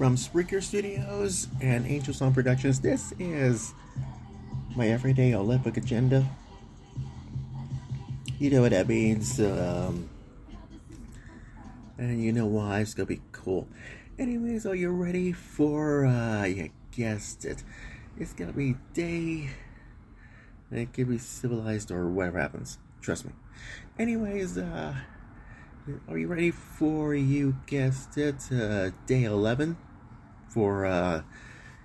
From Spreaker Studios and Angel Song Productions, this is my everyday Olympic agenda. You know what that means, and you know why. It's gonna be cool. Anyways, are you ready for, you guessed it, it's gonna be day, it can be civilized or whatever happens, trust me. Anyways, are you ready for, you guessed it, day 11 for,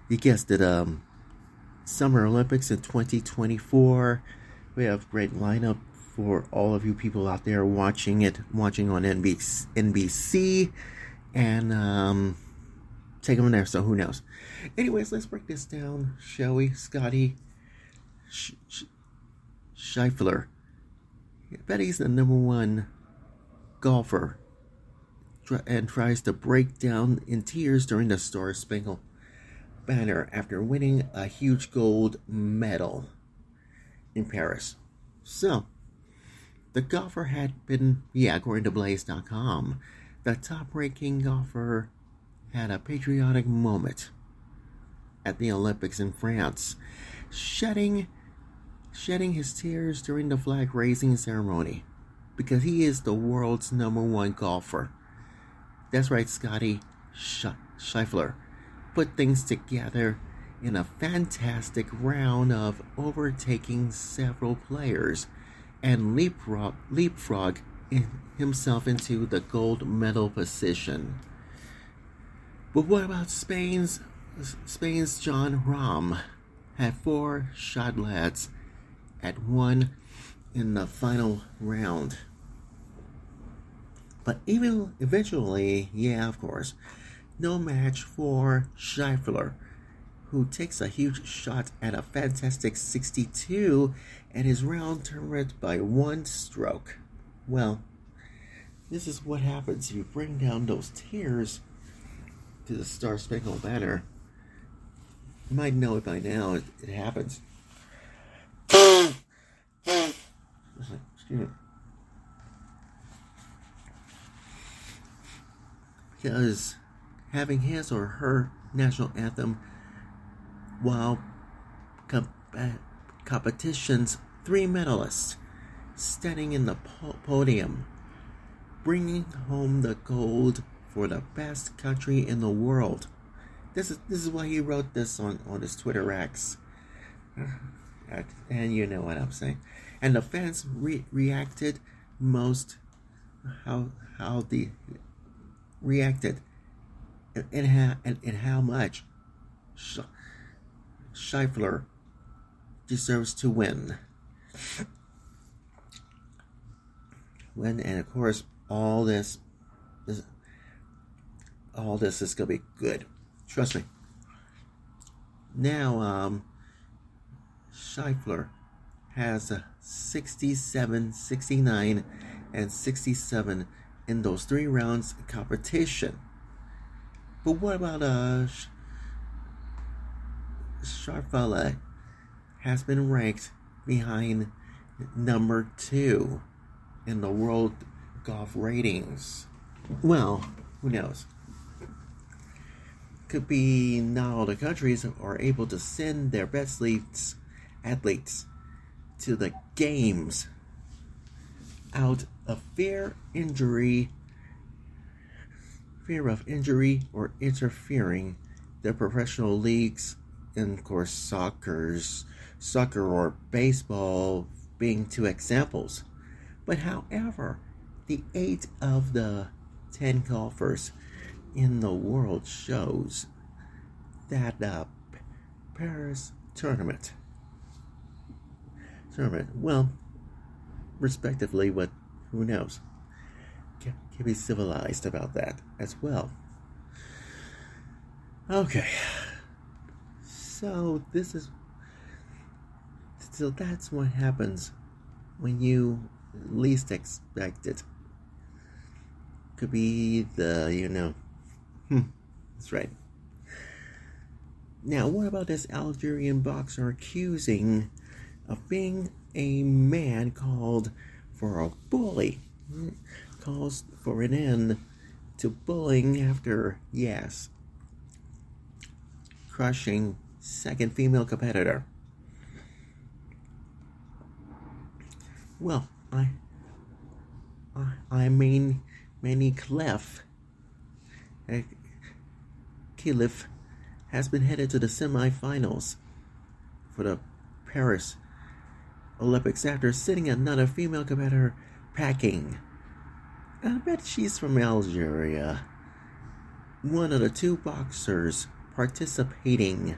you guessed it, Summer Olympics in 2024. We have great lineup for all of you people out there watching on NBC, and take them there, so who knows. Anyways, let's break this down, shall we? Scotty Scheffler, I bet he's the number one golfer, and tries to break down in tears during the Star Spangled Banner after winning a huge gold medal in Paris. So, the golfer had been, according to Blaze.com, the top-ranking golfer had a patriotic moment at the Olympics in France, shedding his tears during the flag-raising ceremony, because he is the world's number one golfer. That's right, Scotty Scheffler put things together in a fantastic round of overtaking several players and leapfrog himself into the gold medal position. But what about Spain's John Rahm? Had 4 shot lads at 1 in the final round. But even eventually, of course, no match for Scheffler, who takes a huge shot at a fantastic 62 and his round tournament by 1 stroke. Well, this is what happens if you bring down those tears to the Star Spangled Banner. You might know it by now, it happens. Excuse me. Because having his or her national anthem while competition's 3 medalists standing in the podium, bringing home the gold for the best country in the world. This is why he wrote this on his Twitter X. And you know what I'm saying. And the fans reacted most how they reacted and how much Scheffler deserves to win. And of course, all this is gonna be good. Trust me. Now, Scheffler has a 67, 69, and 67 in those 3 rounds of competition. But what about Scheffler has been ranked behind number 2 in the world golf ratings. Well, who knows? Could be not all the countries are able to send their best athletes to the games out of fear of injury or interfering their professional leagues, and of course soccer or baseball being 2 examples. But however, the 8 of the 10 golfers in the world shows that the Paris tournament, well, respectively, but who knows, can be civilized about that as well. Okay, so that's what happens when you least expect it. Could be that's right. Now, what about this Algerian boxer accusing of being a man called for a bully? Calls for an end to bullying after, crushing second female competitor. Well, I mean, Manny Clef has been headed to the semifinals for the Paris Olympics after sitting another female competitor packing. I bet she's from Algeria. One of the two boxers participating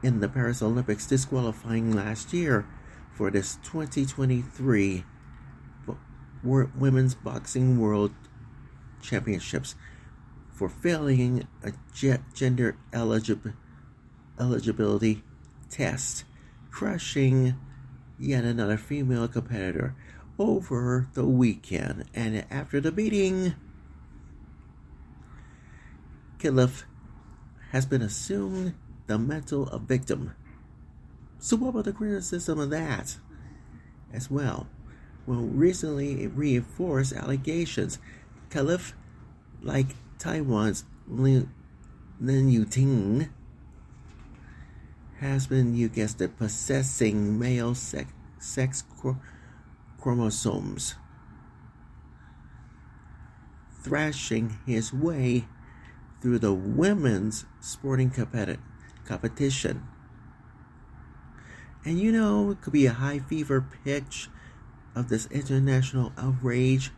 in the Paris Olympics disqualifying last year for this 2023 Women's Boxing World Championships for failing a gender eligibility test, crushing yet another female competitor over the weekend. And after the beating, Killiff has been assumed the mental victim. So what about the criticism of that as well? Well, recently it reinforced allegations. Killiff, like Taiwan's Lin Yuting, has been, you guessed it, possessing male sex chromosomes, thrashing his way through the women's sporting competition. And you know, it could be a high fever pitch of this international outrage.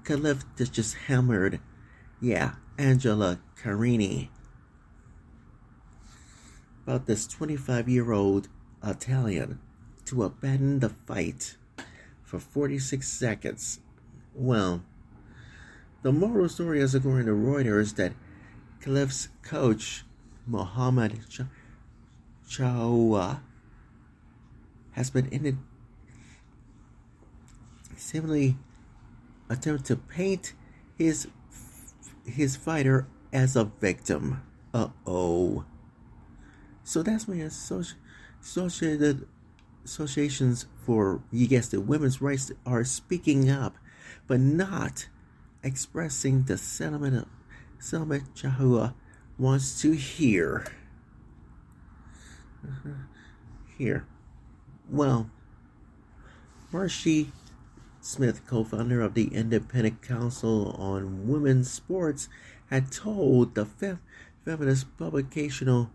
Khalif just hammered, Angela Carini, about this 25-year-old Italian to abandon the fight for 46 seconds. Well, the moral story is, according to Reuters, that Khalif's coach, Mohammed Chaoua, has been similarly attempt to paint his fighter as a victim. So that's when associations for, you guessed it, women's rights are speaking up, but not expressing the sentiment Chaoua wants to hear. Well, Marcy Smith, co-founder of the Independent Council on Women's Sports, had told the feminist publication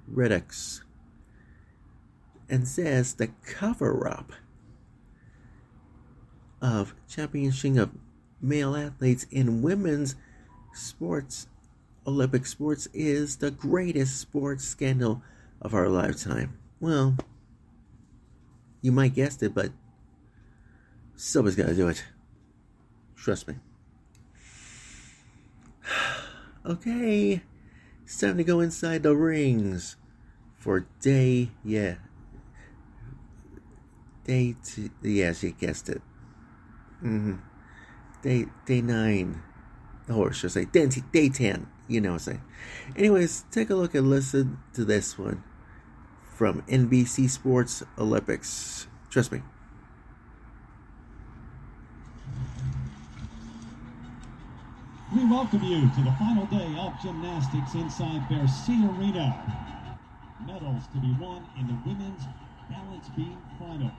Redux, and says the cover-up of championship of male athletes in women's sports, Olympic sports, is the greatest sports scandal of our lifetime. Well, you might guess it, but somebody's got to do it. Trust me. Okay, it's time to go inside the rings for day 2. Yes, you guessed it. Day 9. Or should I say day 10. You know what I'm saying. Anyways, take a look and listen to this one from NBC Sports Olympics. Trust me. We welcome you to the final day of gymnastics inside Bercy Arena. Medals to be won in the women's balance beam final.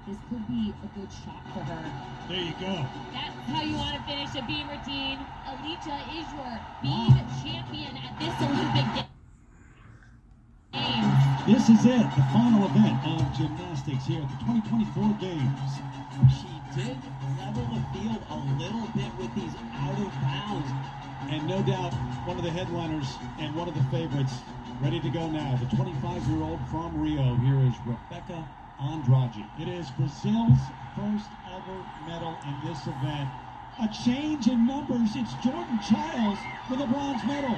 This could be a good shot for her. There you go. That's how you want to finish a beam routine. Alita is your beam champion at this Olympic Games. This is it, the final event of gymnastics here at the 2024 Games. She did level the field a little bit with these out of bounds. And no doubt, one of the headliners and one of the favorites ready to go now. The 25-year-old from Rio. Here is Rebecca Andrade. It is Brazil's first ever medal in this event. A change in numbers. It's Jordan Childs with a bronze medal.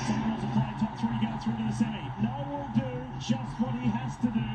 Sandals applied, top 3 go through to the semi. No will do just what he has to do.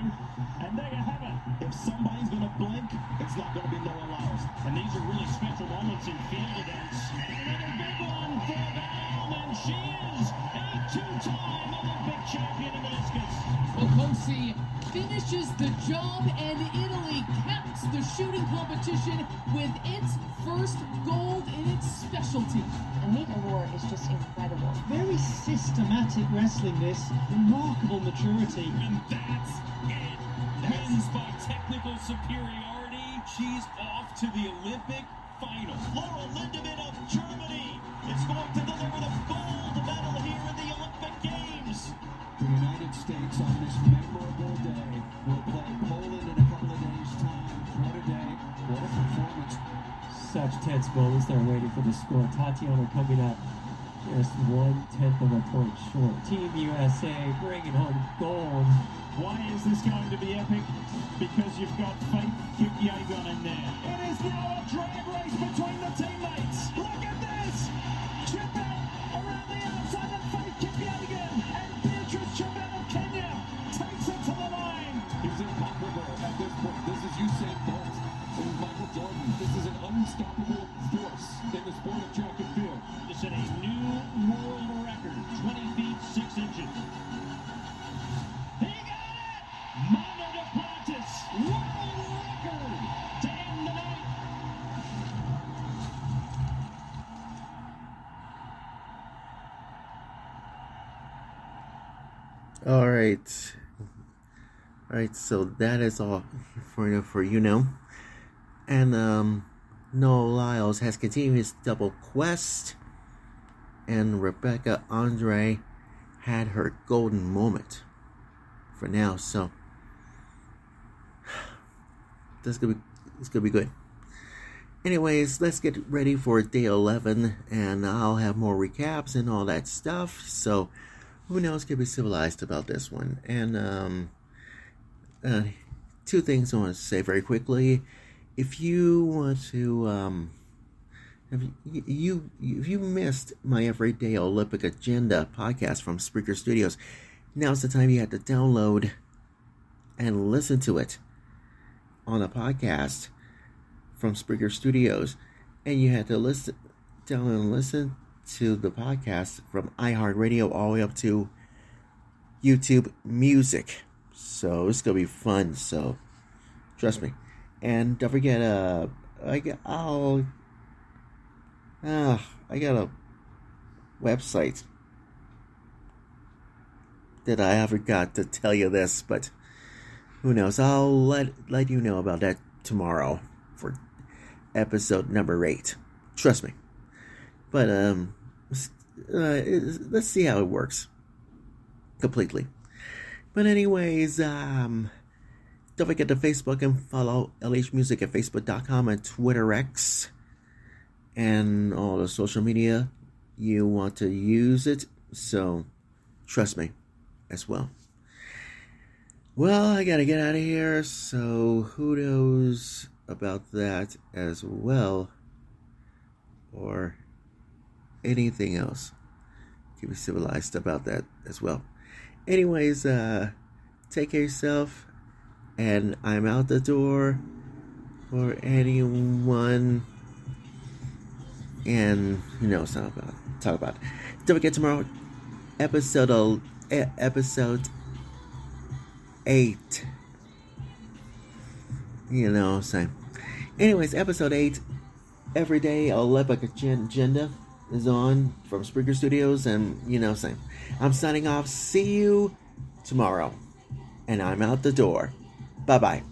And there you have it. If somebody's going to blink, it's not going to be no allows. And these are really special moments in field events. And another big one for Val. And she is a 2-time Olympic champion in the discus. Okosi finishes the job and Italy caps the the shooting competition with its first gold in its specialty. Anita Rohr is just incredible. Very systematic wrestling, this. Remarkable maturity. And that's it. Wins by technical superiority. She's off to the Olympic final. Laura Lindemann of Germany is going to deliver the gold medal here in the Olympic Games. The United States on this memorable day will play Poland in a couple of days' time. What a day. What a performance. Such tense moments there waiting for the score. Tatiana coming up just 1/10 of a point short. Team USA bringing home gold. Why is this going to be epic? Because you've got Faith Kipyegon in there. It is now a drag race between the teammates. Look at this! Chip out around the outside of Faith Kipyegon, and Beatrice Chebet of Kenya takes it to the line. He's incomparable at this point. This is Usain Bolt. This is Michael Jordan. This is an unstoppable force in the sport of track and field. This is a new world record, 20 feet 6 inches. He got it! Mano Duplantis, world record to end the night. All right, so that is all for you now. And Noah Lyles has continued his double quest, and Rebecca Andre had her golden moment for now. So it's gonna be good. Anyways, let's get ready for day 11, and I'll have more recaps and all that stuff. So who knows, can be civilized about this one. And two things I want to say very quickly. If you want to, if you missed my Everyday Olympic Agenda podcast from Spreaker Studios, now's the time you have to download and listen to it on a podcast from Spreaker Studios, and you had to download and listen to the podcast from iHeartRadio all the way up to YouTube Music. So it's gonna be fun. So trust me. And don't forget, I got a website that I forgot to tell you this, but who knows? I'll let you know about that tomorrow for episode number 8. Trust me. But let's see how it works completely. But anyways, don't forget to Facebook and follow LHMusic at Facebook.com and Twitter X and all the social media you want to use it. So trust me as well. Well, I gotta get out of here. So who knows about that as well, or anything else? Keep me civilized about that as well. Anyways, take care of yourself, and I'm out the door for anyone, and who knows talk about. Don't forget tomorrow, episode 8. You know what I'm saying. Anyways, episode 8, Everyday Olympic Agenda is on from Spreaker Studios, and you know what I'm saying. I'm signing off. See you tomorrow. And I'm out the door. Bye-bye.